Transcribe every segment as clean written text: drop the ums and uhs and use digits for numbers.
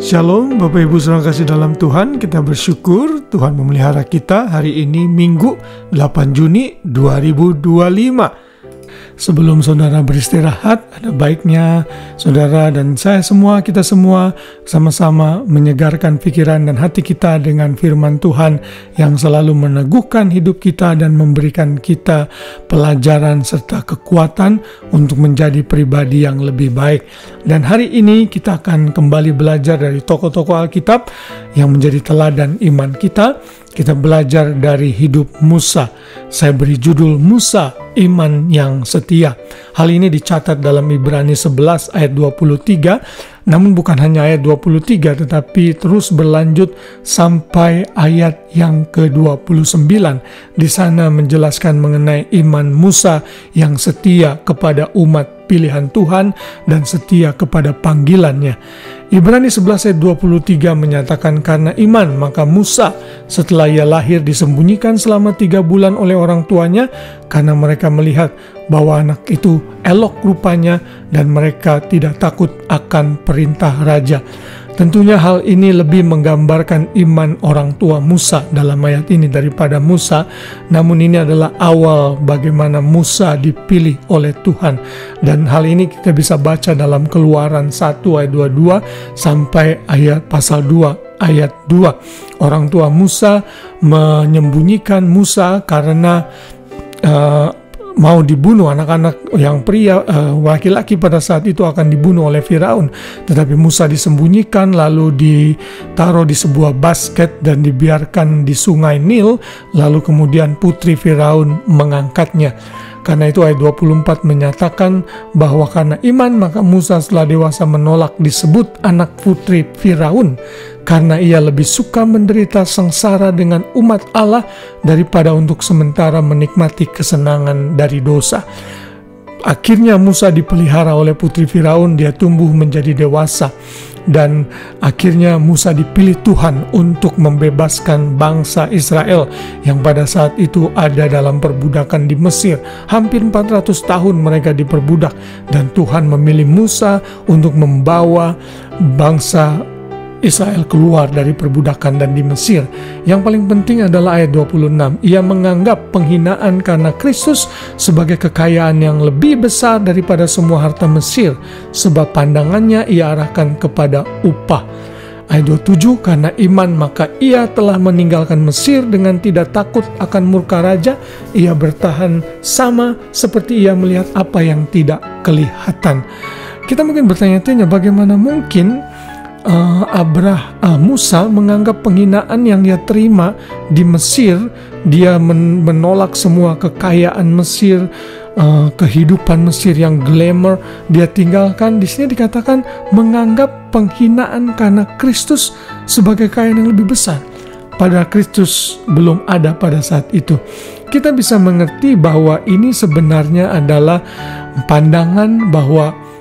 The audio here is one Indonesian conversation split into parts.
Shalom Bapak Ibu saudara kasih dalam Tuhan, kita bersyukur Tuhan memelihara kita hari ini Minggu 8 Juni 2025. Sebelum saudara beristirahat, ada baiknya saudara dan kita semua sama-sama menyegarkan pikiran dan hati kita dengan firman Tuhan yang selalu meneguhkan hidup kita dan memberikan kita pelajaran serta kekuatan untuk menjadi pribadi yang lebih baik. Dan hari ini kita akan kembali belajar dari tokoh-tokoh Alkitab yang menjadi teladan iman kita. Kita belajar dari hidup Musa. Saya beri judul Musa, iman yang setia. Hal ini dicatat dalam Ibrani 11 ayat 23. Namun bukan hanya ayat 23, tetapi terus berlanjut sampai ayat yang ke-29. Di sana menjelaskan mengenai iman Musa yang setia kepada umat pilihan Tuhan dan setia kepada panggilannya. Ibrani 11 ayat 23 menyatakan karena iman maka Musa setelah ia lahir disembunyikan selama 3 bulan oleh orang tuanya karena mereka melihat bahwa anak itu elok rupanya dan mereka tidak takut akan perintah raja. Tentunya hal ini lebih menggambarkan iman orang tua Musa dalam ayat ini daripada Musa. Namun ini adalah awal bagaimana Musa dipilih oleh Tuhan. Dan hal ini kita bisa baca dalam Keluaran 1 ayat 22 sampai pasal 2 ayat 2. Orang tua Musa menyembunyikan Musa karena mau dibunuh. Anak-anak yang pria, laki-laki pada saat itu akan dibunuh oleh Firaun. Tetapi Musa disembunyikan lalu ditaruh di sebuah basket dan dibiarkan di sungai Nil. Lalu kemudian putri Firaun mengangkatnya. Karena itu ayat 24 menyatakan bahwa karena iman maka Musa setelah dewasa menolak disebut anak putri Firaun. Karena ia lebih suka menderita sengsara dengan umat Allah daripada untuk sementara menikmati kesenangan dari dosa. Akhirnya Musa dipelihara oleh putri Firaun, dia tumbuh menjadi dewasa. Dan akhirnya Musa dipilih Tuhan untuk membebaskan bangsa Israel yang pada saat itu ada dalam perbudakan di Mesir. Hampir 400 tahun mereka diperbudak dan Tuhan memilih Musa untuk membawa bangsa Israel keluar dari perbudakan dan di Mesir. Yang paling penting adalah ayat 26. Ia menganggap penghinaan karena Kristus sebagai kekayaan yang lebih besar daripada semua harta Mesir, sebab pandangannya ia arahkan kepada upah. Ayat 27, karena iman maka ia telah meninggalkan Mesir dengan tidak takut akan murka raja. Ia bertahan sama seperti ia melihat apa yang tidak kelihatan. Kita mungkin bertanya-tanya bagaimana mungkin Musa menganggap penghinaan yang dia terima di Mesir, dia menolak semua kekayaan Mesir, kehidupan Mesir yang glamour dia tinggalkan. Di sini dikatakan menganggap penghinaan karena Kristus sebagai kekayaan yang lebih besar. Padahal Kristus belum ada pada saat itu. Kita bisa mengerti bahwa ini sebenarnya adalah pandangan bahwa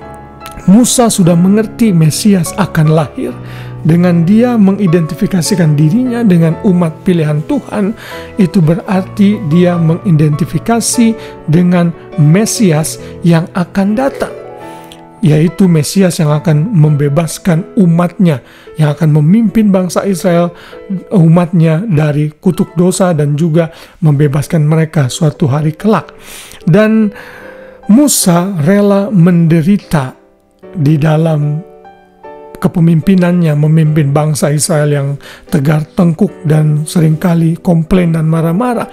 Musa sudah mengerti Mesias akan lahir. Dengan dia mengidentifikasikan dirinya dengan umat pilihan Tuhan, itu berarti dia mengidentifikasi dengan Mesias yang akan datang, yaitu Mesias yang akan membebaskan umatnya, yang akan memimpin bangsa Israel, umatnya dari kutuk dosa dan juga membebaskan mereka suatu hari kelak. Dan Musa rela menderita di dalam kepemimpinannya, memimpin bangsa Israel yang tegar tengkuk dan seringkali komplain dan marah-marah.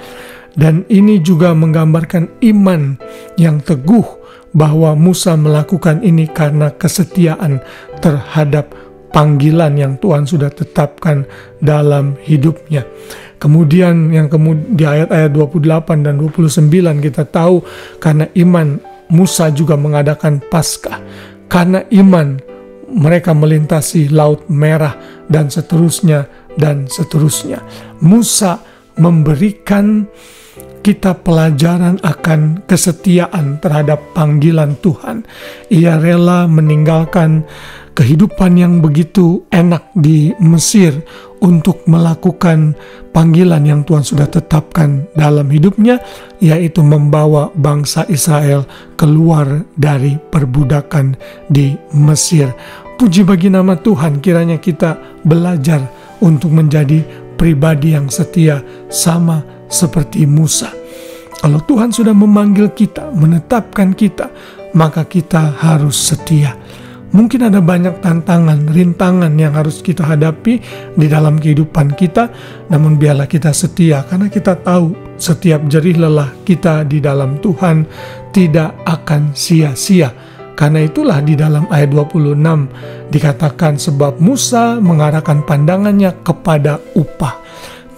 Dan ini juga menggambarkan iman yang teguh bahwa Musa melakukan ini karena kesetiaan terhadap panggilan yang Tuhan sudah tetapkan dalam hidupnya. Kemudian di ayat-ayat 28 dan 29 kita tahu karena iman Musa juga mengadakan Paskah. Karena iman mereka melintasi Laut Merah dan seterusnya dan seterusnya. Musa memberikan kita pelajaran akan kesetiaan terhadap panggilan Tuhan. Ia rela meninggalkan kehidupan yang begitu enak di Mesir untuk melakukan panggilan yang Tuhan sudah tetapkan dalam hidupnya, yaitu membawa bangsa Israel keluar dari perbudakan di Mesir. Puji bagi nama Tuhan, kiranya kita belajar untuk menjadi pribadi yang setia sama seperti Musa. Kalau Tuhan sudah memanggil kita, menetapkan kita, maka kita harus setia. Mungkin ada banyak tantangan, rintangan yang harus kita hadapi di dalam kehidupan kita, namun biarlah kita setia, karena kita tahu setiap jerih lelah kita di dalam Tuhan tidak akan sia-sia. Karena itulah di dalam ayat 26 dikatakan, sebab Musa mengarahkan pandangannya kepada upah.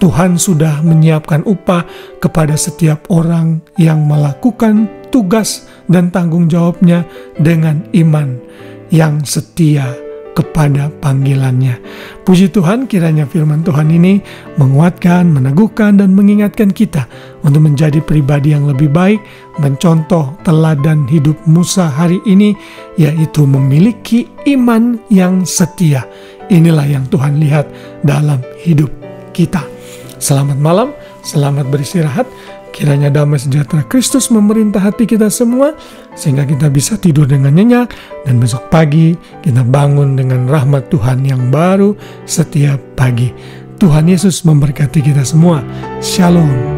Tuhan sudah menyiapkan upah kepada setiap orang yang melakukan tugas dan tanggung jawabnya dengan iman yang setia kepada panggilannya. Puji Tuhan, kiranya firman Tuhan ini menguatkan, meneguhkan, dan mengingatkan kita untuk menjadi pribadi yang lebih baik, mencontoh teladan hidup Musa hari ini, yaitu memiliki iman yang setia. Inilah yang Tuhan lihat dalam hidup kita. Selamat malam, selamat beristirahat. Kiranya damai sejahtera Kristus memerintah hati kita semua, sehingga kita bisa tidur dengan nyenyak, dan besok pagi kita bangun dengan rahmat Tuhan yang baru setiap pagi. Tuhan Yesus memberkati kita semua. Shalom.